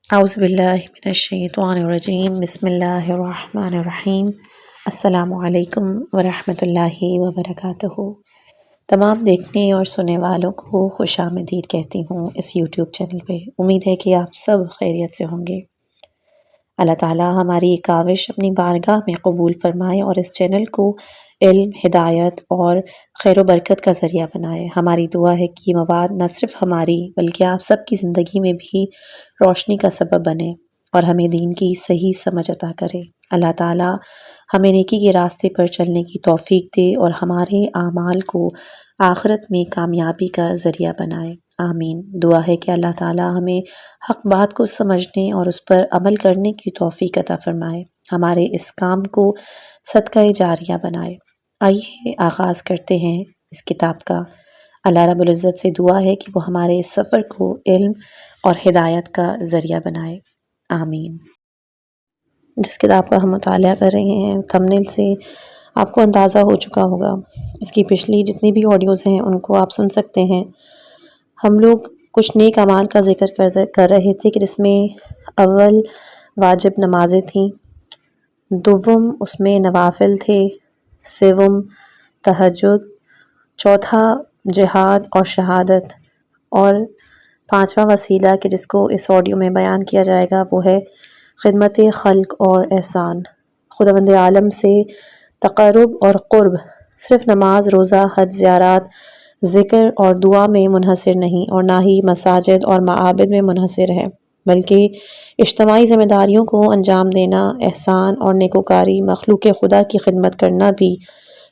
اعوذ باللہ من الشیطان الرجیم بسم اللہ الرحمن الرحیم۔ السلام علیکم ورحمۃ اللہ وبرکاتہ۔ تمام دیکھنے اور سننے والوں کو خوش آمدید کہتی ہوں اس یوٹیوب چینل پہ۔ امید ہے کہ آپ سب خیریت سے ہوں گے۔ اللہ تعالیٰ ہماری یہ کاوش اپنی بارگاہ میں قبول فرمائے اور اس چینل کو علم، ہدایت اور خیر و برکت کا ذریعہ بنائے۔ ہماری دعا ہے کہ یہ مواد نہ صرف ہماری بلکہ آپ سب کی زندگی میں بھی روشنی کا سبب بنے اور ہمیں دین کی صحیح سمجھ عطا کرے۔ اللہ تعالیٰ ہمیں نیکی کے راستے پر چلنے کی توفیق دے اور ہمارے اعمال کو آخرت میں کامیابی کا ذریعہ بنائے، آمین۔ دعا ہے کہ اللہ تعالیٰ ہمیں حق بات کو سمجھنے اور اس پر عمل کرنے کی توفیق عطا فرمائے، ہمارے اس کام کو صدقہ جاریہ بنائے۔ آئیے آغاز کرتے ہیں اس کتاب کا۔ اللہ رب العزت سے دعا ہے کہ وہ ہمارے اس سفر کو علم اور ہدایت کا ذریعہ بنائے، آمین۔ جس کتاب کا ہم مطالعہ کر رہے ہیں تھمبنیل سے آپ کو اندازہ ہو چکا ہوگا، اس کی پچھلی جتنی بھی آڈیوز ہیں ان کو آپ سن سکتے ہیں۔ ہم لوگ کچھ نیک اعمال کا ذکر کر رہے تھے کہ جس میں اول واجب نمازیں تھیں، دوم اس میں نوافل تھے، سوم تہجد، چوتھا جہاد اور شہادت، اور پانچواں وسیلہ کہ جس کو اس آڈیو میں بیان کیا جائے گا وہ ہے خدمت خلق اور احسان، خداوند عالم سے تقرب اور قرب۔ صرف نماز، روزہ، حج، زیارات، ذکر اور دعا میں منحصر نہیں اور نہ ہی مساجد اور معابد میں منحصر ہے، بلکہ اجتماعی ذمہ داریوں کو انجام دینا، احسان اور نیکوکاری، مخلوق خدا کی خدمت کرنا بھی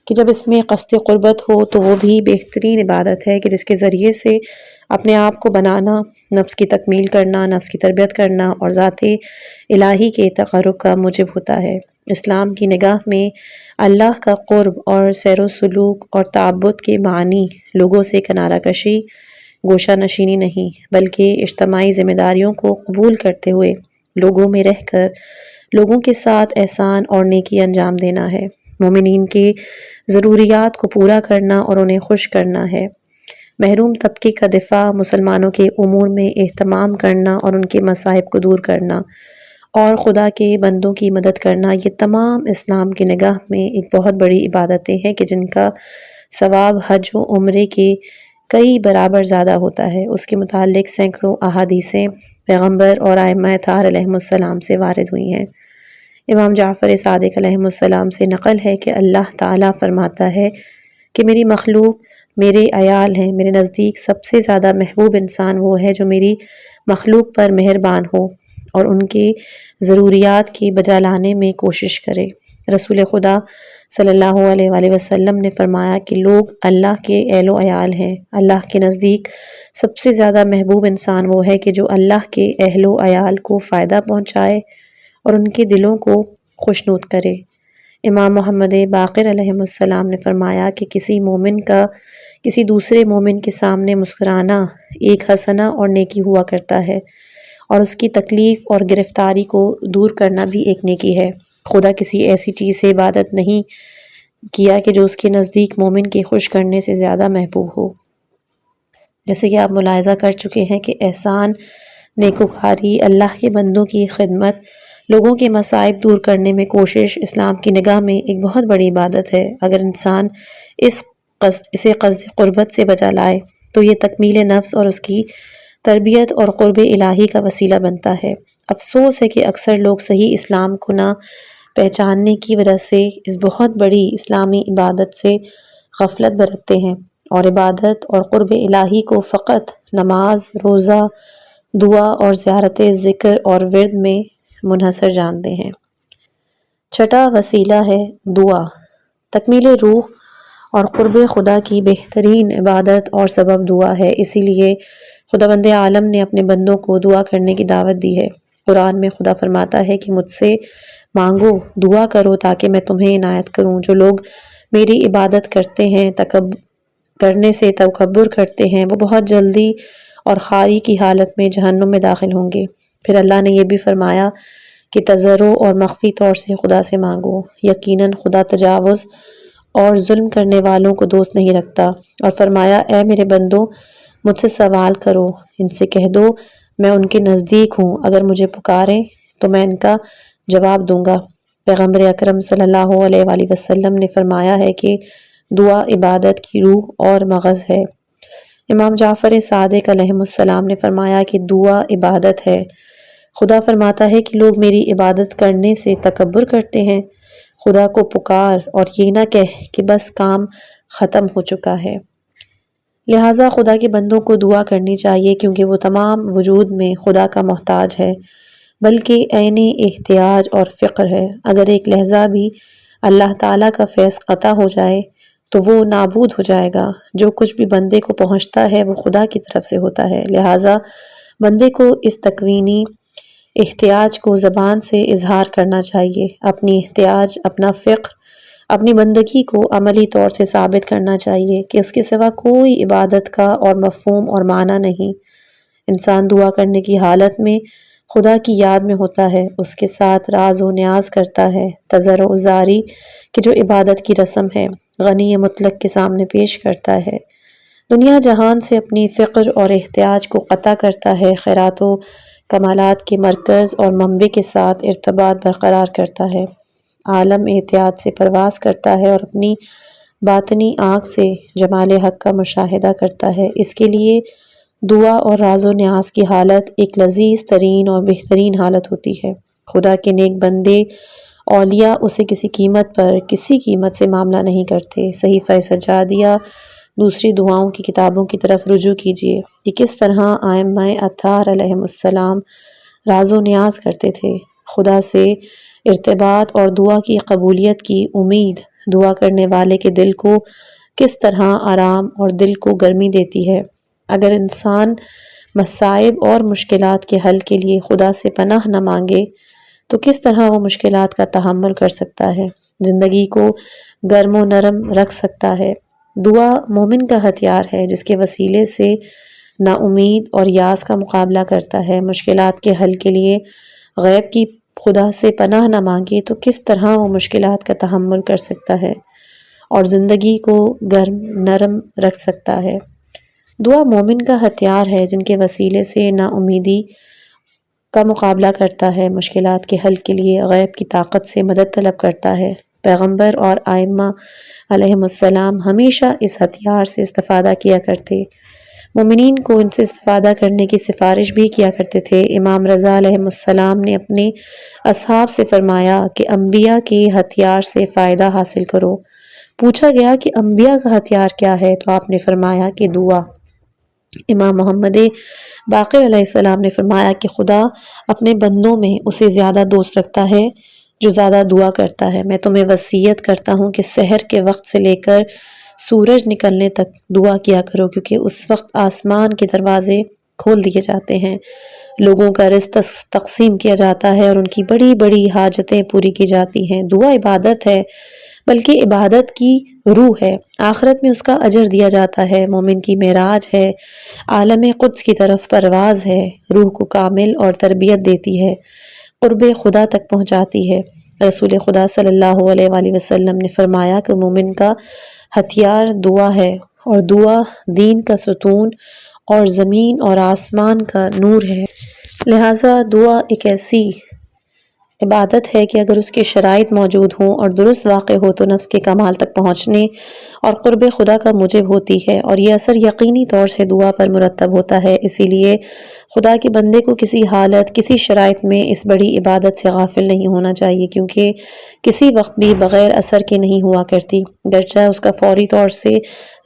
کہ جب اس میں قصد قربت ہو تو وہ بھی بہترین عبادت ہے کہ جس کے ذریعے سے اپنے آپ کو بنانا، نفس کی تکمیل کرنا، نفس کی تربیت کرنا اور ذات الہی کے تقرب کا موجب ہوتا ہے۔ اسلام کی نگاہ میں اللہ کا قرب اور سیر و سلوک اور تعبد کے معنی لوگوں سے کنارہ کشی، گوشہ نشینی نہیں، بلکہ اجتماعی ذمہ داریوں کو قبول کرتے ہوئے لوگوں میں رہ کر لوگوں کے ساتھ احسان اور نیکی انجام دینا ہے، مومنین کے ضروریات کو پورا کرنا اور انہیں خوش کرنا ہے، محروم طبقے کا دفاع، مسلمانوں کے امور میں اہتمام کرنا اور ان کے مصائب کو دور کرنا اور خدا کے بندوں کی مدد کرنا، یہ تمام اسلام کی نگاہ میں ایک بہت بڑی عبادتیں ہیں کہ جن کا ثواب حج و عمرے کے کئی برابر زیادہ ہوتا ہے۔ اس کے متعلق سینکڑوں احادیثیں پیغمبر اور ائمہ اطہار علیہم السلام سے وارد ہوئی ہیں۔ امام جعفر صادق علیہ السلام سے نقل ہے کہ اللہ تعالیٰ فرماتا ہے کہ میری مخلوق میرے عیال ہیں، میرے نزدیک سب سے زیادہ محبوب انسان وہ ہے جو میری مخلوق پر مہربان ہو اور ان کے ضروریات کی بجا لانے میں کوشش کرے۔ رسول خدا صلی اللہ علیہ وآلہ وسلم نے فرمایا کہ لوگ اللہ کے اہل و عیال ہیں، اللہ کے نزدیک سب سے زیادہ محبوب انسان وہ ہے کہ جو اللہ کے اہل و عیال کو فائدہ پہنچائے اور ان کے دلوں کو خوشنود کرے۔ امام محمد باقر علیہ السلام نے فرمایا کہ کسی مومن کا کسی دوسرے مومن کے سامنے مسکرانا ایک حسنہ اور نیکی ہوا کرتا ہے اور اس کی تکلیف اور گرفتاری کو دور کرنا بھی ایک نیکی ہے۔ خدا کسی ایسی چیز سے عبادت نہیں کیا کہ جو اس کے نزدیک مومن کے خوش کرنے سے زیادہ محبوب ہو۔ جیسے کہ آپ ملاحظہ کر چکے ہیں کہ احسان، نیکوکاری، اللہ کے بندوں کی خدمت، لوگوں کے مصائب دور کرنے میں کوشش اسلام کی نگاہ میں ایک بہت بڑی عبادت ہے۔ اگر انسان اسے قصد قربت سے بچا لائے تو یہ تکمیل نفس اور اس کی تربیت اور قرب الہی کا وسیلہ بنتا ہے۔ افسوس ہے کہ اکثر لوگ صحیح اسلام کو نہ پہچاننے کی وجہ سے اس بہت بڑی اسلامی عبادت سے غفلت برتتے ہیں اور عبادت اور قرب الہی کو فقط نماز، روزہ، دعا اور زیارت ذکر اور ورد میں منحصر جانتے ہیں۔ چھٹا وسیلہ ہے دعا۔ تکمیل روح اور قرب خدا کی بہترین عبادت اور سبب دعا ہے، اسی لیے خداوند عالم نے اپنے بندوں کو دعا کرنے کی دعوت دی ہے۔ قرآن میں خدا فرماتا ہے کہ مجھ سے مانگو، دعا کرو تاکہ میں تمہیں عنایت کروں۔ جو لوگ میری عبادت کرتے ہیں کرنے سے تکبر کرتے ہیں وہ بہت جلدی اور خاری کی حالت میں جہنم میں داخل ہوں گے۔ پھر اللہ نے یہ بھی فرمایا کہ تضرع اور مخفی طور سے خدا سے مانگو، یقیناً خدا تجاوز اور ظلم کرنے والوں کو دوست نہیں رکھتا، اور فرمایا اے میرے بندو مجھ سے سوال کرو، ان سے کہہ دو میں ان کے نزدیک ہوں، اگر مجھے پکاریں تو میں ان کا جواب دوں گا۔ پیغمبر اکرم صلی اللہ علیہ وآلہ وسلم نے فرمایا ہے کہ دعا عبادت کی روح اور مغز ہے۔ امام جعفر صادق علیہ السلام نے فرمایا کہ دعا عبادت ہے۔ خدا فرماتا ہے کہ لوگ میری عبادت کرنے سے تکبر کرتے ہیں۔ خدا کو پکار اور یہ نہ کہہ کہ بس کام ختم ہو چکا ہے۔ لہٰذا خدا کے بندوں کو دعا کرنی چاہیے، کیونکہ وہ تمام وجود میں خدا کا محتاج ہے، بلکہ عین احتیاج اور فقر ہے۔ اگر ایک لحظہ بھی اللہ تعالیٰ کا فیض قطع ہو جائے تو وہ نابود ہو جائے گا۔ جو کچھ بھی بندے کو پہنچتا ہے وہ خدا کی طرف سے ہوتا ہے، لہٰذا بندے کو اس تکوینی احتیاج کو زبان سے اظہار کرنا چاہیے، اپنی احتیاج، اپنا فقر، اپنی بندگی کو عملی طور سے ثابت کرنا چاہیے کہ اس کے سوا کوئی عبادت کا اور مفہوم اور معنی نہیں۔ انسان دعا کرنے کی حالت میں خدا کی یاد میں ہوتا ہے، اس کے ساتھ راز و نیاز کرتا ہے، تضرع و زاری کہ جو عبادت کی رسم ہے غنی مطلق کے سامنے پیش کرتا ہے، دنیا جہان سے اپنی فقر اور احتیاج کو قطع کرتا ہے، خیرات و کمالات کے مرکز اور منبع کے ساتھ ارتباط برقرار کرتا ہے، عالم احتیاط سے پرواز کرتا ہے اور اپنی باطنی آنکھ سے جمال حق کا مشاہدہ کرتا ہے۔ اس کے لیے دعا اور راز و نیاز کی حالت ایک لذیذ ترین اور بہترین حالت ہوتی ہے۔ خدا کے نیک بندے اولیاء اسے کسی قیمت پر، کسی قیمت سے معاملہ نہیں کرتے۔ صحیفہ سجادیہ دوسری دعاؤں کی کتابوں کی طرف رجوع کیجیے کہ کس طرح ائمہ اطہار علیہ السلام راز و نیاز کرتے تھے۔ خدا سے ارتباط اور دعا کی قبولیت کی امید دعا کرنے والے کے دل کو کس طرح آرام اور دل کو گرمی دیتی ہے۔ اگر انسان مصائب اور مشکلات کے حل کے لیے خدا سے پناہ نہ مانگے تو کس طرح وہ مشکلات کا تحمل کر سکتا ہے، زندگی کو گرم و نرم رکھ سکتا ہے۔ دعا مومن کا ہتھیار ہے جس کے وسیلے سے نا امید اور یاس کا مقابلہ کرتا ہے۔ مشکلات کے حل کے لیے غیب کی خدا سے پناہ نہ مانگے تو کس طرح وہ مشکلات کا تحمل کر سکتا ہے اور زندگی کو گرم نرم رکھ سکتا ہے۔ دعا مومن کا ہتھیار ہے جن کے وسیلے سے نا امیدی کا مقابلہ کرتا ہے، مشکلات کے حل کے لیے غیب کی طاقت سے مدد طلب کرتا ہے۔ پیغمبر اور ائمہ علیہ السلام ہمیشہ اس ہتھیار سے استفادہ کیا کرتے، مومنین کو ان سے استفادہ کرنے کی سفارش بھی کیا کرتے تھے۔ امام رضا علیہ السلام نے اپنے اصحاب سے فرمایا کہ انبیاء کے ہتھیار سے فائدہ حاصل کرو۔ پوچھا گیا کہ انبیاء کا ہتھیار کیا ہے تو آپ نے فرمایا کہ دعا۔ امام محمد باقر علیہ السلام نے فرمایا کہ خدا اپنے بندوں میں اسے زیادہ دوست رکھتا ہے جو زیادہ دعا کرتا ہے۔ میں تمہیں وصیت کرتا ہوں کہ سحر کے وقت سے لے کر سورج نکلنے تک دعا کیا کرو، کیونکہ اس وقت آسمان کے دروازے کھول دیے جاتے ہیں، لوگوں کا رزق تقسیم کیا جاتا ہے اور ان کی بڑی بڑی حاجتیں پوری کی جاتی ہیں۔ دعا عبادت ہے، بلکہ عبادت کی روح ہے، آخرت میں اس کا اجر دیا جاتا ہے، مومن کی معراج ہے، عالم قدس کی طرف پرواز ہے، روح کو کامل اور تربیت دیتی ہے، قرب خدا تک پہنچاتی ہے۔ رسول خدا صلی اللہ علیہ وآلہ وسلم نے فرمایا کہ مومن کا ہتھیار دعا ہے، اور دعا دین کا ستون اور زمین اور آسمان کا نور ہے۔ لہٰذا دعا ایک ایسی عبادت ہے کہ اگر اس کے شرائط موجود ہوں اور درست واقع ہو تو نفس کے کمال تک پہنچنے اور قرب خدا کا موجب ہوتی ہے، اور یہ اثر یقینی طور سے دعا پر مرتب ہوتا ہے۔ اسی لیے خدا کے بندے کو کسی حالت، کسی شرائط میں اس بڑی عبادت سے غافل نہیں ہونا چاہیے، کیونکہ کسی وقت بھی بغیر اثر کے نہیں ہوا کرتی، گرچہ اس کا فوری طور سے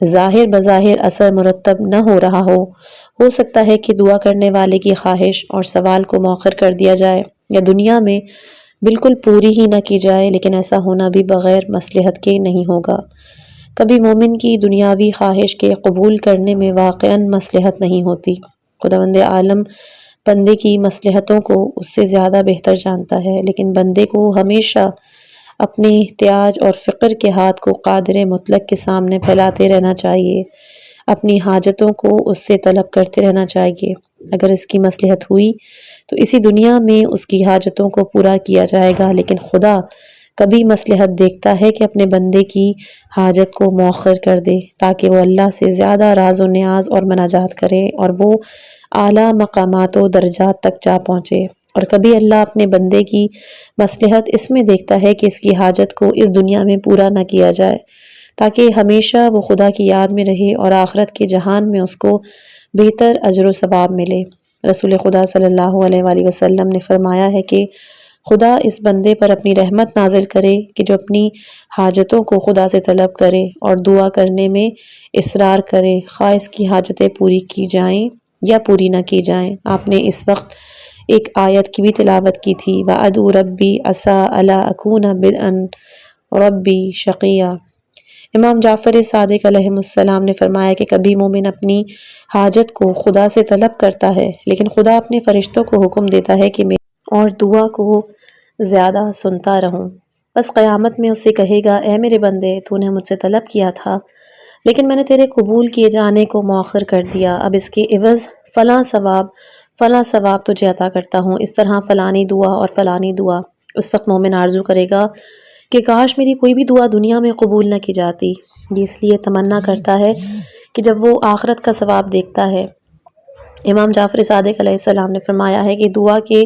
ظاہر بظاہر اثر مرتب نہ ہو رہا ہو سکتا ہے کہ دعا کرنے والے کی خواہش اور سوال کو مؤخر کر دیا جائے یا دنیا میں بالکل پوری ہی نہ کی جائے، لیکن ایسا ہونا بھی بغیر مصلحت کے نہیں ہوگا۔ کبھی مومن کی دنیاوی خواہش کے قبول کرنے میں واقعاً مصلحت نہیں ہوتی۔ خداوند عالم بندے کی مصلحتوں کو اس سے زیادہ بہتر جانتا ہے، لیکن بندے کو ہمیشہ اپنے احتیاج اور فقر کے ہاتھ کو قادر مطلق کے سامنے پھیلاتے رہنا چاہیے، اپنی حاجتوں کو اس سے طلب کرتے رہنا چاہیے۔ اگر اس کی مصلحت ہوئی تو اسی دنیا میں اس کی حاجتوں کو پورا کیا جائے گا، لیکن خدا کبھی مصلحت دیکھتا ہے کہ اپنے بندے کی حاجت کو مؤخر کر دے تاکہ وہ اللہ سے زیادہ راز و نیاز اور مناجات کرے اور وہ اعلیٰ مقامات و درجات تک جا پہنچے، اور کبھی اللہ اپنے بندے کی مصلحت اس میں دیکھتا ہے کہ اس کی حاجت کو اس دنیا میں پورا نہ کیا جائے تاکہ ہمیشہ وہ خدا کی یاد میں رہے اور آخرت کے جہان میں اس کو بہتر اجر و ثواب ملے۔ رسول خدا صلی اللہ علیہ وآلہ وسلم نے فرمایا ہے کہ خدا اس بندے پر اپنی رحمت نازل کرے کہ جو اپنی حاجتوں کو خدا سے طلب کرے اور دعا کرنے میں اصرار کرے، خواہ اس کی حاجتیں پوری کی جائیں یا پوری نہ کی جائیں۔ آپ نے اس وقت ایک آیت کی بھی تلاوت کی تھی، وَأَدْعُو رَبِّي عَسَىٰ أَلَّا أَكُونَ بِدْعًا رَبِّي شَقِيًّا۔ امام جعفر صادق علیہ السلام نے فرمایا کہ کبھی مومن اپنی حاجت کو خدا سے طلب کرتا ہے لیکن خدا اپنے فرشتوں کو حکم دیتا ہے کہ میں اور دعا کو زیادہ سنتا رہوں، بس قیامت میں اس سے کہے گا، اے میرے بندے، تو نے مجھ سے طلب کیا تھا لیکن میں نے تیرے قبول کیے جانے کو مؤخر کر دیا، اب اس کے عوض فلاں ثواب تجھے عطا کرتا ہوں، اس طرح فلانی دعا اور فلانی دعا۔ اس وقت مومن آرزو کرے گا کہ کاش میری کوئی بھی دعا دنیا میں قبول نہ کی جاتی، یہ اس لیے تمنا کرتا ہے کہ جب وہ آخرت کا ثواب دیکھتا ہے۔ امام جعفر صادق علیہ السلام نے فرمایا ہے کہ دعا کے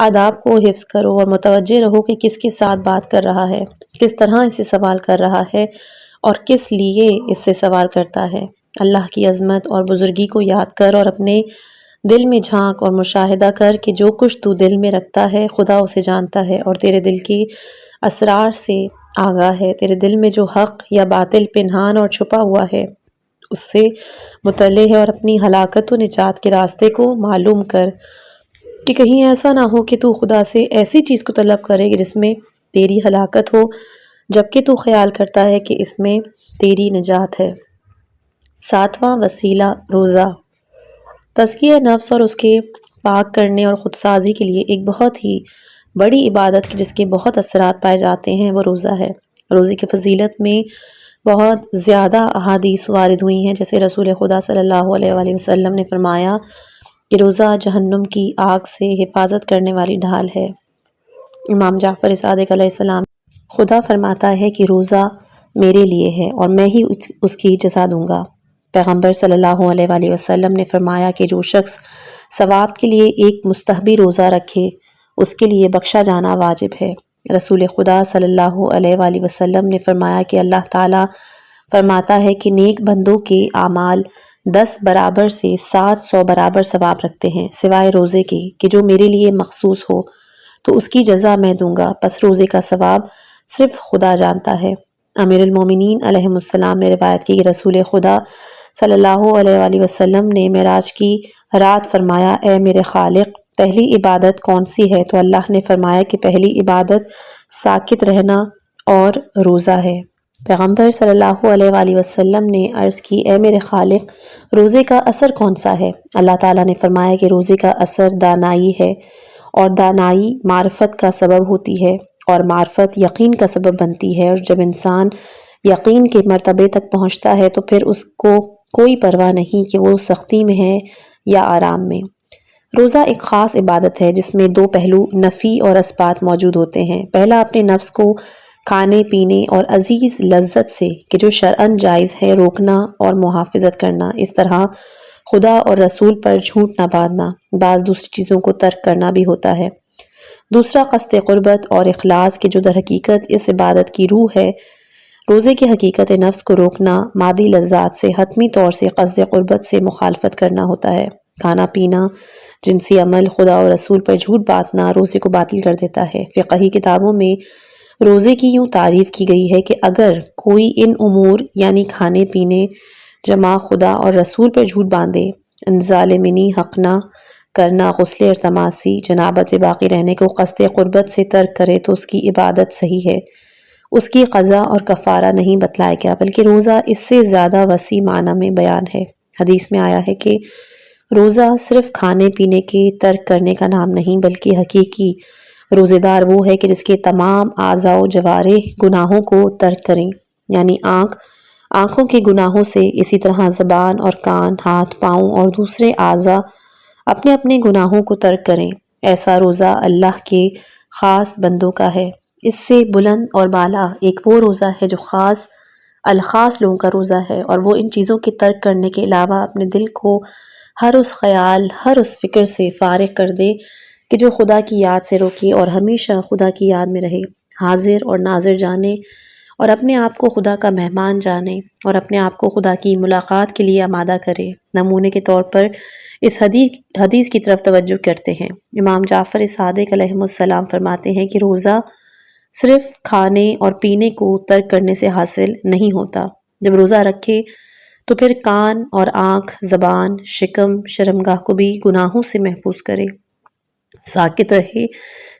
آداب کو حفظ کرو اور متوجہ رہو کہ کس کے ساتھ بات کر رہا ہے، کس طرح اس سے سوال کر رہا ہے اور کس لیے اس سے سوال کرتا ہے۔ اللہ کی عظمت اور بزرگی کو یاد کر اور اپنے دل میں جھانک اور مشاہدہ کر کہ جو کچھ تو دل میں رکھتا ہے خدا اسے جانتا ہے اور تیرے دل کی اسرار سے آگاہ ہے، تیرے دل میں جو حق یا باطل پنہان اور چھپا ہوا ہے اس سے مطلع ہے، اور اپنی ہلاکت و نجات کے راستے کو معلوم کر کہ کہیں ایسا نہ ہو کہ تو خدا سے ایسی چیز کو طلب کرے جس میں تیری ہلاکت ہو جبکہ تو خیال کرتا ہے کہ اس میں تیری نجات ہے۔ 7واں وسیلہ روزہ۔ تزکیہ نفس اور اس کے پاک کرنے اور خودسازی کے لیے ایک بہت ہی بڑی عبادت جس کے بہت اثرات پائے جاتے ہیں وہ روزہ ہے۔ روزے کی فضیلت میں بہت زیادہ احادیث وارد ہوئی ہیں، جیسے رسول خدا صلی اللہ علیہ وآلہ وسلم نے فرمایا کہ روزہ جہنم کی آگ سے حفاظت کرنے والی ڈھال ہے۔ امام جعفر صادق علیہ السلام، خدا فرماتا ہے کہ روزہ میرے لیے ہے اور میں ہی اس کی جزا دوں گا۔ پیغمبر صلی اللہ علیہ وآلہ وسلم نے فرمایا کہ جو شخص ثواب کے لیے ایک مستحبی روزہ رکھے اس کے لیے بخشا جانا واجب ہے۔ رسول خدا صلی اللہ علیہ وآلہ وسلم نے فرمایا کہ اللہ تعالیٰ فرماتا ہے کہ نیک بندوں کے اعمال 10 برابر سے 700 برابر ثواب رکھتے ہیں سوائے روزے کے کہ جو میرے لیے مخصوص ہو تو اس کی جزا میں دوں گا، پس روزے کا ثواب صرف خدا جانتا ہے۔ امیر المومنین علیہ السلام نے روایت کی کہ رسول خدا صلی اللہ علیہ وآلہ وسلم نے معراج کی رات فرمایا، اے میرے خالق، پہلی عبادت کون سی ہے؟ تو اللہ نے فرمایا کہ پہلی عبادت ساکت رہنا اور روزہ ہے۔ پیغمبر صلی اللہ علیہ وآلہ وسلم نے عرض کی، اے میرے خالق، روزے کا اثر کون سا ہے؟ اللہ تعالیٰ نے فرمایا کہ روزے کا اثر دانائی ہے، اور دانائی معرفت کا سبب ہوتی ہے اور معرفت یقین کا سبب بنتی ہے، اور جب انسان یقین کے مرتبے تک پہنچتا ہے تو پھر اس کو کوئی پرواہ نہیں کہ وہ سختی میں ہے یا آرام میں۔ روزہ ایک خاص عبادت ہے جس میں 2 پہلو نفی اور اثبات موجود ہوتے ہیں۔ پہلا، اپنے نفس کو کھانے پینے اور عزیز لذت سے کہ جو شرعاً جائز ہے روکنا اور محافظت کرنا، اس طرح خدا اور رسول پر جھوٹ نہ باندھنا، بعض دوسری چیزوں کو ترک کرنا بھی ہوتا ہے۔ دوسرا، قصد قربت اور اخلاص کہ جو در حقیقت اس عبادت کی روح ہے۔ روزے کی حقیقت نفس کو روکنا، مادی لذات سے حتمی طور سے قصد قربت سے مخالفت کرنا ہوتا ہے۔ کھانا پینا، جنسی عمل، خدا اور رسول پر جھوٹ باندھنا روزے کو باطل کر دیتا ہے۔ فقہی کتابوں میں روزے کی یوں تعریف کی گئی ہے کہ اگر کوئی ان امور یعنی کھانے پینے، جمع خدا اور رسول پر جھوٹ باندھے، انزال منی حق نہ کرنا، غسل ارتماسی، جنابت باقی رہنے کو قصد قربت سے ترک کرے تو اس کی عبادت صحیح ہے۔ اس کی قضا اور کفارہ نہیں بتلایا گیا بلکہ روزہ اس سے زیادہ وسیع معنی میں بیان ہے۔ حدیث میں آیا ہے کہ روزہ صرف کھانے پینے کے ترک کرنے کا نام نہیں بلکہ حقیقی روزے دار وہ ہے کہ جس کے تمام اعضاء و جوارح گناہوں کو ترک کریں، یعنی آنکھوں کے گناہوں سے، اسی طرح زبان اور کان، ہاتھ، پاؤں اور دوسرے اعضاء اپنے اپنے گناہوں کو ترک کریں۔ ایسا روزہ اللہ کے خاص بندوں کا ہے۔ اس سے بلند اور بالا ایک وہ روزہ ہے جو خاص الخاص لوگوں کا روزہ ہے، اور وہ ان چیزوں کے ترک کرنے کے علاوہ اپنے دل کو ہر اس خیال، ہر اس فکر سے فارغ کر دے کہ جو خدا کی یاد سے روکے اور ہمیشہ خدا کی یاد میں رہے، حاضر اور ناظر جانے اور اپنے آپ کو خدا کا مہمان جانے اور اپنے آپ کو خدا کی ملاقات کے لیے آمادہ کرے۔ نمونے کے طور پر اس حدیث کی طرف توجہ کرتے ہیں۔ امام جعفر صادق علیہ السلام فرماتے ہیں کہ روزہ صرف کھانے اور پینے کو ترک کرنے سے حاصل نہیں ہوتا۔ جب روزہ رکھے تو پھر کان اور آنکھ، زبان، شکم، شرمگاہ کو بھی گناہوں سے محفوظ کرے، ساکت رہے،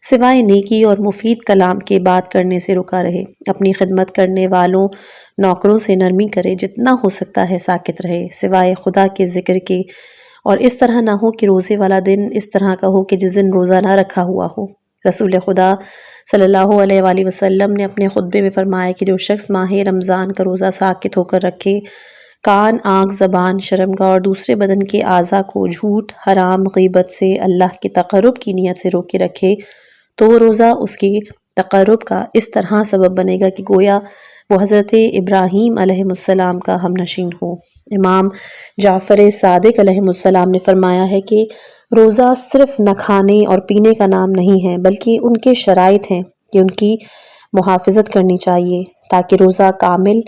سوائے نیکی اور مفید کلام کے بات کرنے سے رکا رہے، اپنی خدمت کرنے والوں نوکروں سے نرمی کرے، جتنا ہو سکتا ہے ساکت رہے، سوائے خدا کے ذکر کے، اور اس طرح نہ ہو کہ روزے والا دن اس طرح کا ہو کہ جس دن روزہ نہ رکھا ہوا ہو۔ رسول خدا صلی اللہ علیہ وآلہ وسلم نے اپنے خطبے میں فرمایا کہ جو شخص ماہ رمضان کا روزہ ساکت ہو کر رکھے، کان، آنکھ، زبان، شرمگاہ اور دوسرے بدن کے اعضاء کو جھوٹ، حرام، غیبت سے اللہ کے تقرب کی نیت سے روکے رکھے، تو وہ روزہ اس کے تقرب کا اس طرح سبب بنے گا کہ گویا وہ حضرت ابراہیم علیہ السلام کا ہم نشین ہو۔ امام جعفر صادق علیہ السلام نے فرمایا ہے کہ روزہ صرف نہ کھانے اور پینے کا نام نہیں ہے، بلکہ ان کے شرائط ہیں کہ ان کی محافظت کرنی چاہیے تاکہ روزہ کامل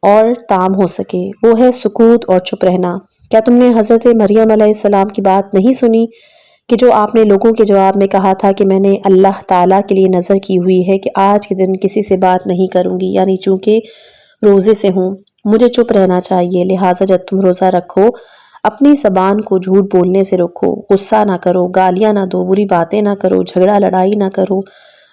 اور تام ہو سکے۔ وہ ہے سکوت اور چپ رہنا۔ کیا تم نے حضرت مریم علیہ السلام کی بات نہیں سنی کہ جو آپ نے لوگوں کے جواب میں کہا تھا کہ میں نے اللہ تعالیٰ کے لیے نذر کی ہوئی ہے کہ آج کے دن کسی سے بات نہیں کروں گی، یعنی چونکہ روزے سے ہوں مجھے چپ رہنا چاہیے، لہٰذا جب تم روزہ رکھو اپنی زبان کو جھوٹ بولنے سے روکو، غصہ نہ کرو، گالیاں نہ دو، بری باتیں نہ کرو، جھگڑا لڑائی نہ کرو،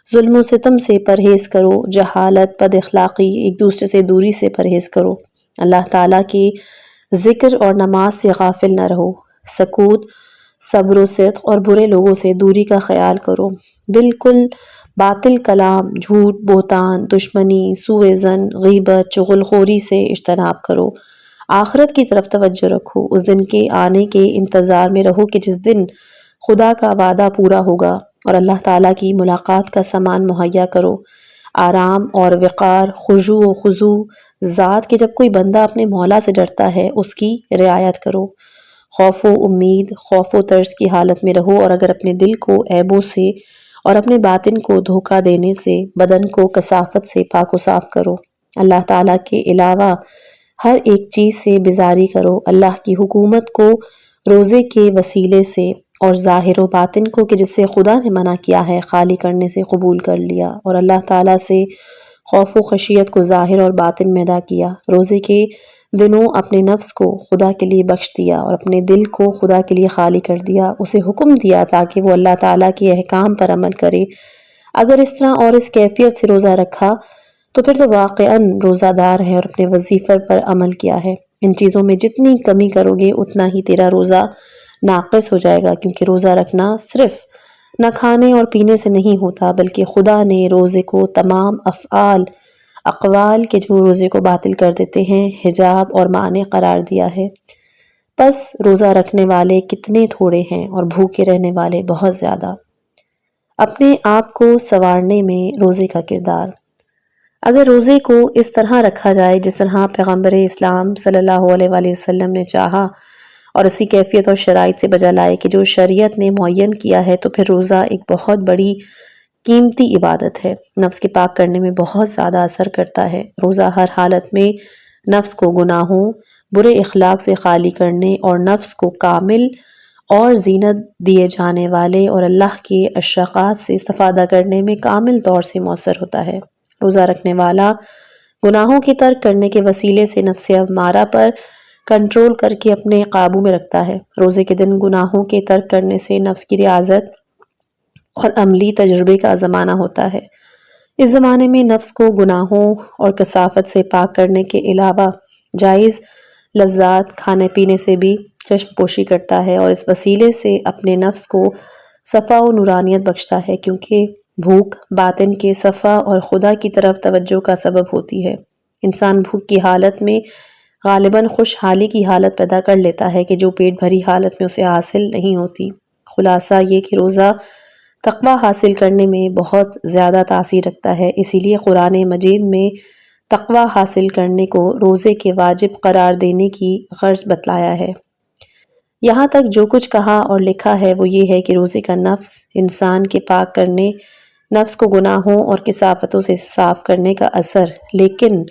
ظلم و ستم سے پرہیز کرو، جہالت، بد اخلاقی، ایک دوسرے سے دوری سے پرہیز کرو، اللہ تعالیٰ کی ذکر اور نماز سے غافل نہ رہو، سکوت، صبر و صدق اور برے لوگوں سے دوری کا خیال کرو، بالکل باطل کلام، جھوٹ، بہتان، دشمنی، سوء ظن، غیبت، چغل خوری سے اجتناب کرو، آخرت کی طرف توجہ رکھو، اس دن کے آنے کے انتظار میں رہو کہ جس دن خدا کا وعدہ پورا ہوگا، اور اللہ تعالیٰ کی ملاقات کا سامان مہیا کرو، آرام اور وقار، خشوع و خضوع، ذات کہ جب کوئی بندہ اپنے مولا سے ڈرتا ہے اس کی رعایت کرو، خوف و امید، خوف و ترس کی حالت میں رہو، اور اگر اپنے دل کو عیبوں سے اور اپنے باطن کو دھوکہ دینے سے، بدن کو کثافت سے پاک و صاف کرو، اللہ تعالیٰ کے علاوہ ہر ایک چیز سے بیزاری کرو، اللہ کی حکومت کو روزے کے وسیلے سے اور ظاہر و باطن کو کہ جس سے خدا نے منع کیا ہے خالی کرنے سے قبول کر لیا، اور اللہ تعالیٰ سے خوف و خشیت کو ظاہر اور باطن میں ادا کیا، روزے کے دنوں اپنے نفس کو خدا کے لیے بخش دیا اور اپنے دل کو خدا کے لیے خالی کر دیا، اسے حکم دیا تاکہ وہ اللہ تعالیٰ کے احکام پر عمل کرے۔ اگر اس طرح اور اس کیفیت سے روزہ رکھا تو پھر تو واقعاً روزہ دار ہے اور اپنے وظیفے پر عمل کیا ہے۔ ان چیزوں میں جتنی کمی کرو گے اتنا ہی تیرا روزہ ناقص ہو جائے گا، کیونکہ روزہ رکھنا صرف نہ کھانے اور پینے سے نہیں ہوتا، بلکہ خدا نے روزے کو تمام افعال، اقوال کے جو روزے کو باطل کر دیتے ہیں، حجاب اور مانع قرار دیا ہے۔ بس روزہ رکھنے والے کتنے تھوڑے ہیں اور بھوکے رہنے والے بہت زیادہ۔ اپنے آپ کو سنوارنے میں روزے کا کردار۔ اگر روزے کو اس طرح رکھا جائے جس طرح پیغمبر اسلام صلی اللہ علیہ وآلہ وسلم نے چاہا، اور اسی کیفیت اور شرائط سے بجا لائے کہ جو شریعت نے معین کیا ہے، تو پھر روزہ ایک بہت بڑی قیمتی عبادت ہے، نفس کے پاک کرنے میں بہت زیادہ اثر کرتا ہے۔ روزہ ہر حالت میں نفس کو گناہوں، برے اخلاق سے خالی کرنے اور نفس کو کامل اور زینت دیے جانے والے اور اللہ کے اشراقات سے استفادہ کرنے میں کامل طور سے مؤثر ہوتا ہے۔ روزہ رکھنے والا گناہوں کی ترک کرنے کے وسیلے سے نفس امارہ پر کنٹرول کر کے اپنے قابو میں رکھتا ہے۔ روزے کے دن گناہوں کے ترک کرنے سے نفس کی ریاضت اور عملی تجربے کا زمانہ ہوتا ہے۔ اس زمانے میں نفس کو گناہوں اور کثافت سے پاک کرنے کے علاوہ جائز لذات کھانے پینے سے بھی چشم پوشی کرتا ہے، اور اس وسیلے سے اپنے نفس کو صفا و نورانیت بخشتا ہے، کیونکہ بھوک باطن کے صفا اور خدا کی طرف توجہ کا سبب ہوتی ہے۔ انسان بھوک کی حالت میں غالباً خوشحالی کی حالت پیدا کر لیتا ہے کہ جو پیٹ بھری حالت میں اسے حاصل نہیں ہوتی۔ خلاصہ یہ کہ روزہ تقوی حاصل کرنے میں بہت زیادہ تاثیر رکھتا ہے، اسی لیے قرآن مجید میں تقوی حاصل کرنے کو روزے کے واجب قرار دینے کی غرض بتلایا ہے۔ یہاں تک جو کچھ کہا اور لکھا ہے وہ یہ ہے کہ روزے کا نفس انسان کے پاک کرنے، نفس کو گناہوں اور کثافتوں سے صاف کرنے کا اثر، لیکن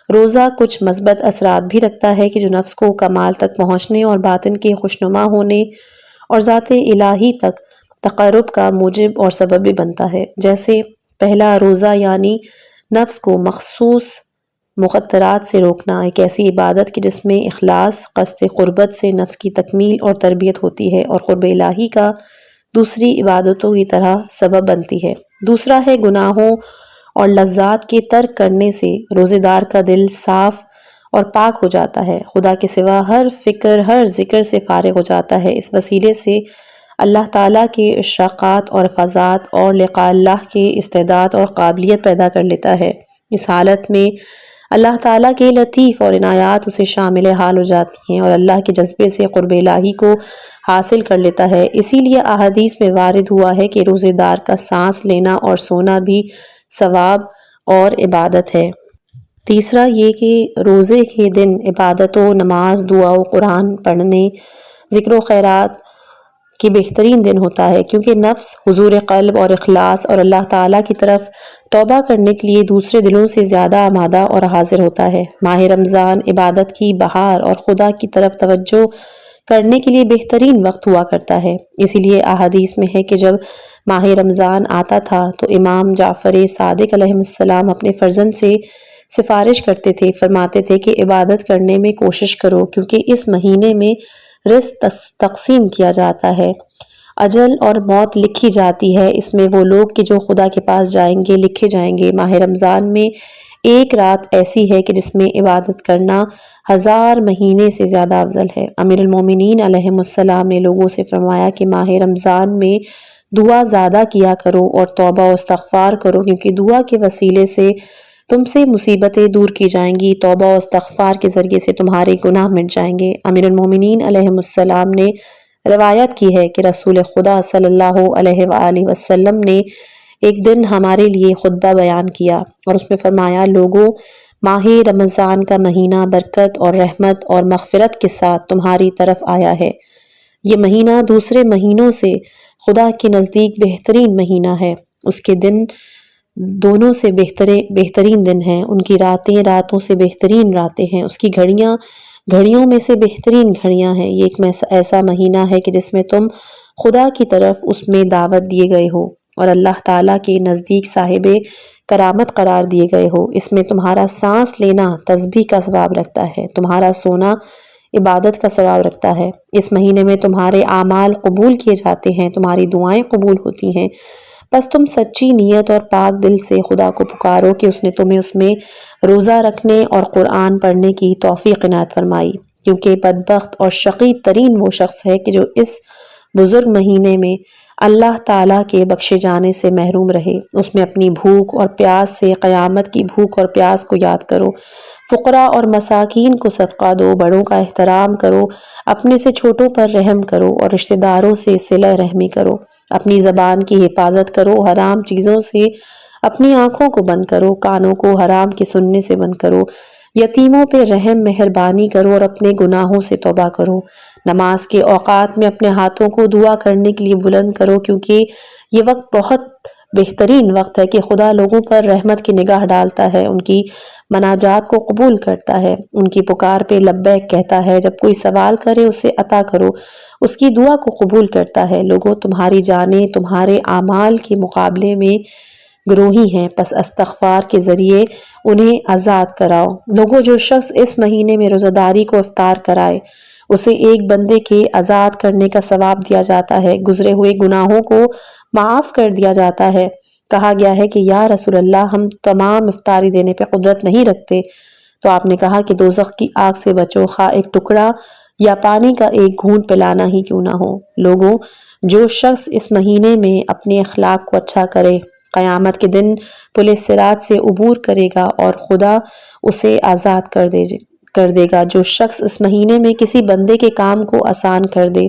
روزہ کچھ مثبت اثرات بھی رکھتا ہے کہ جو نفس کو کمال تک پہنچنے اور باطن کے خوشنما ہونے اور ذات الہی تک تقرب کا موجب اور سبب بھی بنتا ہے۔ جیسے پہلا روزہ یعنی نفس کو مخصوص مخدرات سے روکنا، ایک ایسی عبادت کہ جس میں اخلاص، قصد قربت سے نفس کی تکمیل اور تربیت ہوتی ہے اور قرب الہی کا دوسری عبادتوں کی طرح سبب بنتی ہے۔ دوسرا ہے گناہوں اور لذات کے ترک کرنے سے روزے دار کا دل صاف اور پاک ہو جاتا ہے، خدا کے سوا ہر فکر، ہر ذکر سے فارغ ہو جاتا ہے۔ اس وسیلے سے اللہ تعالیٰ کے اشراقات اور فضات اور لقاء اللہ کے استعداد اور قابلیت پیدا کر لیتا ہے۔ اس حالت میں اللہ تعالیٰ کے لطیف اور عنایات اسے شامل حال ہو جاتی ہیں اور اللہ کے جذبے سے قرب الہی کو حاصل کر لیتا ہے۔ اسی لیے احادیث میں وارد ہوا ہے کہ روزے دار کا سانس لینا اور سونا بھی ثواب اور عبادت ہے۔ تیسرا یہ کہ روزے کے دن عبادتوں، نماز، دعا و قرآن پڑھنے، ذکر و خیرات کی بہترین دن ہوتا ہے، کیونکہ نفس حضور قلب اور اخلاص اور اللہ تعالیٰ کی طرف توبہ کرنے کے لیے دوسرے دنوں سے زیادہ آمادہ اور حاضر ہوتا ہے۔ ماہ رمضان عبادت کی بہار اور خدا کی طرف توجہ کرنے کے لیے بہترین وقت ہوا کرتا ہے۔ اسی لیے احادیث میں ہے کہ جب ماہ رمضان آتا تھا تو امام جعفر صادق علیہ السلام اپنے فرزند سے سفارش کرتے تھے، فرماتے تھے کہ عبادت کرنے میں کوشش کرو، کیونکہ اس مہینے میں رزق تقسیم کیا جاتا ہے، اجل اور موت لکھی جاتی ہے، اس میں وہ لوگ کہ جو خدا کے پاس جائیں گے لکھے جائیں گے۔ ماہ رمضان میں ایک رات ایسی ہے کہ جس میں عبادت کرنا 1000 مہینے سے زیادہ افضل ہے۔ امیر المومنین علیہ السلام نے لوگوں سے فرمایا کہ ماہ رمضان میں دعا زیادہ کیا کرو اور توبہ و استغفار کرو، کیونکہ دعا کے وسیلے سے تم سے مصیبتیں دور کی جائیں گی، توبہ و استغفار کے ذریعے سے تمہارے گناہ مٹ جائیں گے۔ امیر المومنین علیہ السلام نے روایت کی ہے کہ رسول خدا صلی اللہ علیہ وآلہ وسلم نے ایک دن ہمارے لیے خطبہ بیان کیا اور اس میں فرمایا، لوگوں، ماہ رمضان کا مہینہ برکت اور رحمت اور مغفرت کے ساتھ تمہاری طرف آیا ہے۔ یہ مہینہ دوسرے مہینوں سے خدا کے نزدیک بہترین مہینہ ہے، اس کے دن دونوں سے بہترین دن ہیں، ان کی راتیں راتوں سے بہترین راتیں ہیں، اس کی گھڑیاں گھڑیوں میں سے بہترین گھڑیاں ہیں۔ یہ ایک ایسا مہینہ ہے کہ جس میں تم خدا کی طرف اس میں دعوت دیے گئے ہو اور اللہ تعالیٰ کے نزدیک صاحب کرامت قرار دیے گئے ہو۔ اس میں تمہارا سانس لینا تسبیح کا ثواب رکھتا ہے، تمہارا سونا عبادت کا ثواب رکھتا ہے۔ اس مہینے میں تمہارے اعمال قبول کیے جاتے ہیں، تمہاری دعائیں قبول ہوتی ہیں، بس تم سچی نیت اور پاک دل سے خدا کو پکارو کہ اس نے تمہیں اس میں روزہ رکھنے اور قرآن پڑھنے کی توفیق عنایت فرمائی، کیونکہ بدبخت اور شقی ترین وہ شخص ہے کہ جو اس بزرگ مہینے میں اللہ تعالیٰ کے بخشے جانے سے محروم رہے۔ اس میں اپنی بھوک اور پیاس سے قیامت کی بھوک اور پیاس کو یاد کرو، فقراء اور مساکین کو صدقہ دو، بڑوں کا احترام کرو، اپنے سے چھوٹوں پر رحم کرو اور رشتہ داروں سے صلہ رحمی کرو، اپنی زبان کی حفاظت کرو، حرام چیزوں سے اپنی آنکھوں کو بند کرو، کانوں کو حرام کے سننے سے بند کرو، یتیموں پہ رحم مہربانی کرو اور اپنے گناہوں سے توبہ کرو۔ نماز کے اوقات میں اپنے ہاتھوں کو دعا کرنے کے لیے بلند کرو، کیونکہ یہ وقت بہت بہترین وقت ہے کہ خدا لوگوں پر رحمت کی نگاہ ڈالتا ہے، ان کی مناجات کو قبول کرتا ہے، ان کی پکار پہ لبیک کہتا ہے، جب کوئی سوال کرے اسے عطا کرو، اس کی دعا کو قبول کرتا ہے۔ لوگوں، تمہاری جانیں تمہارے اعمال کے مقابلے میں گروہی ہیں، پس استغفار کے ذریعے انہیں آزاد کراؤ۔ لوگوں، جو شخص اس مہینے میں روزہ داری کو افطار کرائے اسے ایک بندے کے آزاد کرنے کا ثواب دیا جاتا ہے، گزرے ہوئے گناہوں کو معاف کر دیا جاتا ہے۔ کہا گیا ہے کہ یا رسول اللہ، ہم تمام افطاری دینے پہ قدرت نہیں رکھتے، تو آپ نے کہا کہ دوزخ کی آگ سے بچو، خواہ ایک ٹکڑا یا پانی کا ایک گھونٹ پلانا ہی کیوں نہ ہو۔ لوگوں، جو شخص اس مہینے میں اپنے اخلاق کو اچھا کرے قیامت کے دن پل صراط سے عبور کرے گا اور خدا اسے آزاد کر دے گا۔ جو شخص اس مہینے میں کسی بندے کے کام کو آسان کر دے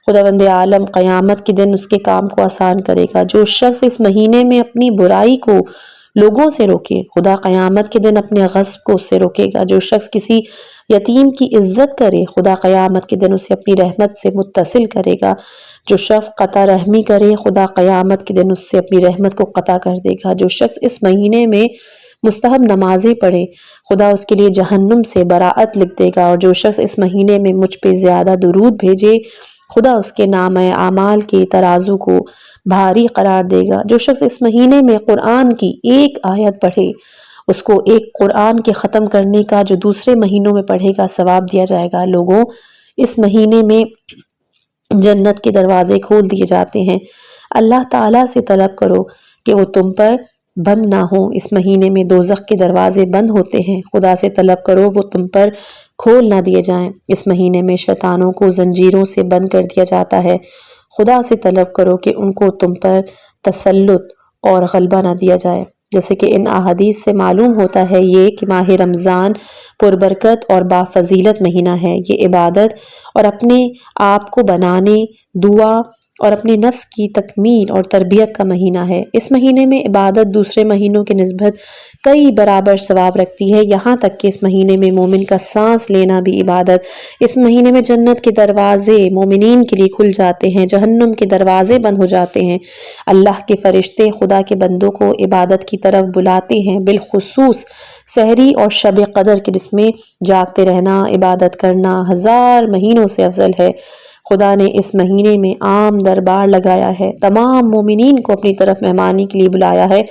خداوند عالم قیامت کے دن اس کے کام کو آسان کرے گا۔ جو شخص اس مہینے میں اپنی برائی کو لوگوں سے روکے، خدا قیامت کے دن اپنے غضب کو اس سے روکے گا۔ جو شخص کسی یتیم کی عزت کرے، خدا قیامت کے دن اسے اپنی رحمت سے متصل کرے گا۔ جو شخص قطع رحمی کرے، خدا قیامت کے دن اس سے اپنی رحمت کو قطع کر دے گا۔ جو شخص اس مہینے میں مستحب نمازیں پڑھے، خدا اس کے لیے جہنم سے براعت لکھ دے گا۔ اور جو شخص اس مہینے میں مجھ پہ زیادہ درود بھیجے، خدا اس کے نامہ اعمال کے ترازو کو بھاری قرار دے گا۔ جو شخص اس مہینے میں قرآن کی ایک آیت پڑھے، اس کو ایک قرآن کے ختم کرنے کا جو دوسرے مہینوں میں پڑھے گا ثواب دیا جائے گا۔ لوگوں، اس مہینے میں جنت کے دروازے کھول دیے جاتے ہیں۔ اللہ تعالیٰ سے طلب کرو کہ وہ تم پر بند نہ ہوں۔ اس مہینے میں دوزخ کے دروازے بند ہوتے ہیں۔ خدا سے طلب کرو وہ تم پر کھول نہ دیے جائیں۔ اس مہینے میں شیطانوں کو زنجیروں سے بند کر دیا جاتا ہے۔ خدا سے طلب کرو کہ ان کو تم پر تسلط اور غلبہ نہ دیا جائے۔ جیسے کہ ان احادیث سے معلوم ہوتا ہے یہ کہ ماہ رمضان پربرکت اور بافضیلت مہینہ ہے۔ یہ عبادت اور اپنے آپ کو بنانے، دعا اور اپنے نفس کی تکمیل اور تربیت کا مہینہ ہے۔ اس مہینے میں عبادت دوسرے مہینوں کے نسبت کئی برابر ثواب رکھتی ہے، یہاں تک کہ اس مہینے میں مومن کا سانس لینا بھی عبادت۔ اس مہینے میں جنت کے دروازے مومنین کے لیے کھل جاتے ہیں، جہنم کے دروازے بند ہو جاتے ہیں۔ اللہ کے فرشتے خدا کے بندوں کو عبادت کی طرف بلاتے ہیں، بالخصوص سحری اور شب قدر کے جس میں جاگتے رہنا، عبادت کرنا 1000 مہینوں سے افضل ہے۔ خدا نے اس مہینے میں عام دربار لگایا ہے، تمام مومنین کو اپنی طرف مہمانی کے لیے بلایا ہے،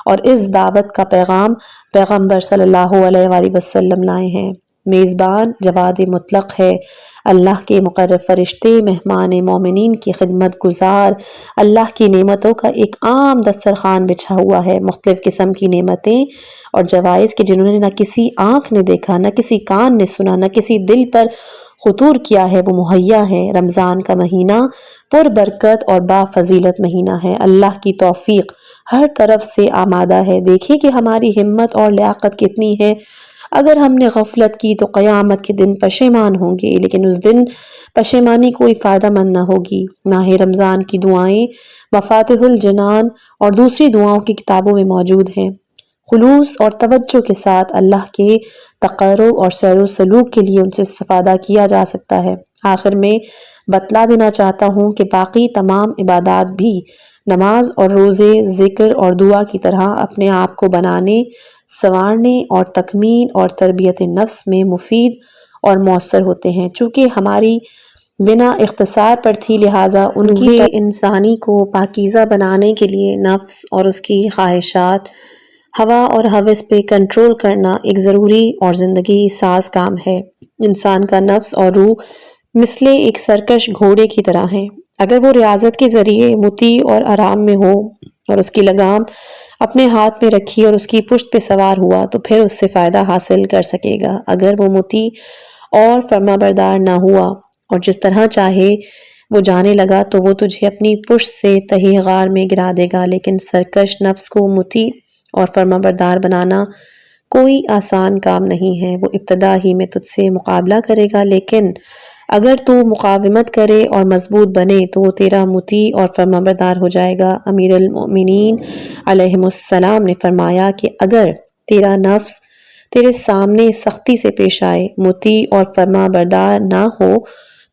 اور اس دعوت کا پیغام پیغمبر صلی اللہ علیہ وآلہ وسلم لائے ہیں۔ میزبان جواد مطلق ہے، اللہ کے مقرب فرشتے مہمان مومنین کی خدمت گزار، اللہ کی نعمتوں کا ایک عام دسترخوان بچھا ہوا ہے، مختلف قسم کی نعمتیں اور جوائز کہ جنہوں نے نہ کسی آنکھ نے دیکھا، نہ کسی کان نے سنا، نہ کسی دل پر خطور کیا ہے، وہ مہیا ہے۔ رمضان کا مہینہ پر برکت اور با فضیلت مہینہ ہے۔ اللہ کی توفیق ہر طرف سے آمادہ ہے۔ دیکھیں کہ ہماری ہمت اور لیاقت کتنی ہے۔ اگر ہم نے غفلت کی تو قیامت کے دن پشیمان ہوں گے، لیکن اس دن پشیمانی کوئی فائدہ مند نہ ہوگی۔ ماہ رمضان کی دعائیں مفاتیح الجنان اور دوسری دعاؤں کی کتابوں میں موجود ہیں۔ خلوص اور توجہ کے ساتھ اللہ کے تقرب اور سیر و سلوک کے لیے ان سے استفادہ کیا جا سکتا ہے۔ آخر میں بتلا دینا چاہتا ہوں کہ باقی تمام عبادات بھی نماز اور روزے، ذکر اور دعا کی طرح اپنے آپ کو بنانے، سنوارنے اور تکمیل اور تربیت نفس میں مفید اور مؤثر ہوتے ہیں۔ چونکہ ہماری بنا اختصار پر تھی، لہٰذا ان کی انسانی کو پاکیزہ بنانے کے لیے نفس اور اس کی خواہشات، ہوا اور ہوس پہ کنٹرول کرنا ایک ضروری اور زندگی ساز کام ہے۔ انسان کا نفس اور روح مثل ایک سرکش گھوڑے کی طرح ہیں۔ اگر وہ ریاضت کے ذریعے مطیع اور آرام میں ہو اور اس کی لگام اپنے ہاتھ میں رکھی اور اس کی پشت پہ سوار ہوا تو پھر اس سے فائدہ حاصل کر سکے گا۔ اگر وہ مطیع اور فرما بردار نہ ہوا اور جس طرح چاہے وہ جانے لگا تو وہ تجھے اپنی پشت سے تہی غار میں گرا دے گا۔ لیکن سرکش نفس کو مطیع اور فرما بردار بنانا کوئی آسان کام نہیں ہے۔ وہ ابتدا ہی میں تجھ سے مقابلہ کرے گا، لیکن اگر تو مقاومت کرے اور مضبوط بنے تو وہ تیرا مطیع اور فرما بردار ہو جائے گا۔ امیر المؤمنین علیہ السلام نے فرمایا کہ اگر تیرا نفس تیرے سامنے سختی سے پیش آئے، مطیع اور فرما بردار نہ ہو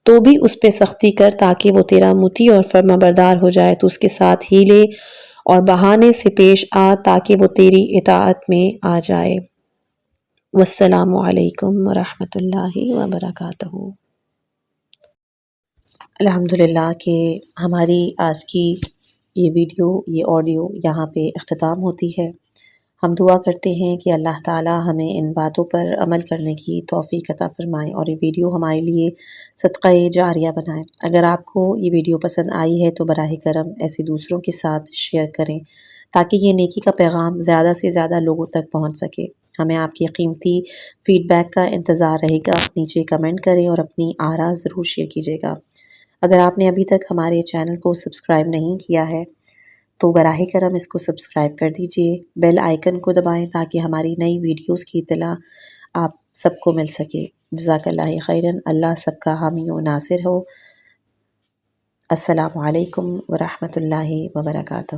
تو بھی اس پہ سختی کر تاکہ وہ تیرا مطیع اور فرما بردار ہو جائے۔ تو اس کے ساتھ ہیلے اور بہانے سے پیش آ تاکہ وہ تیری اطاعت میں آ جائے۔ والسلام علیکم ورحمۃ اللہ وبرکاتہ۔ الحمدللہ کہ ہماری آج کی یہ ویڈیو، یہ آڈیو یہاں پہ اختتام ہوتی ہے۔ ہم دعا کرتے ہیں کہ اللہ تعالی ہمیں ان باتوں پر عمل کرنے کی توفیق عطا فرمائے اور یہ ویڈیو ہمارے لیے صدقہ جاریہ بنائے۔ اگر آپ کو یہ ویڈیو پسند آئی ہے تو براہ کرم ایسے دوسروں کے ساتھ شیئر کریں تاکہ یہ نیکی کا پیغام زیادہ سے زیادہ لوگوں تک پہنچ سکے۔ ہمیں آپ کی قیمتی فیڈ بیک کا انتظار رہے گا۔ نیچے کمنٹ کریں اور اپنی آراء ضرور شیئر کیجیے گا۔ اگر آپ نے ابھی تک ہمارے چینل کو سبسکرائب نہیں کیا ہے تو براہ کرم اس کو سبسکرائب کر دیجئے، بیل آئیکن کو دبائیں تاکہ ہماری نئی ویڈیوز کی اطلاع آپ سب کو مل سکے۔ جزاک اللہ خیراً۔ اللہ سب کا حامی و ناصر ہو۔ السلام علیکم ورحمۃ اللہ وبرکاتہ۔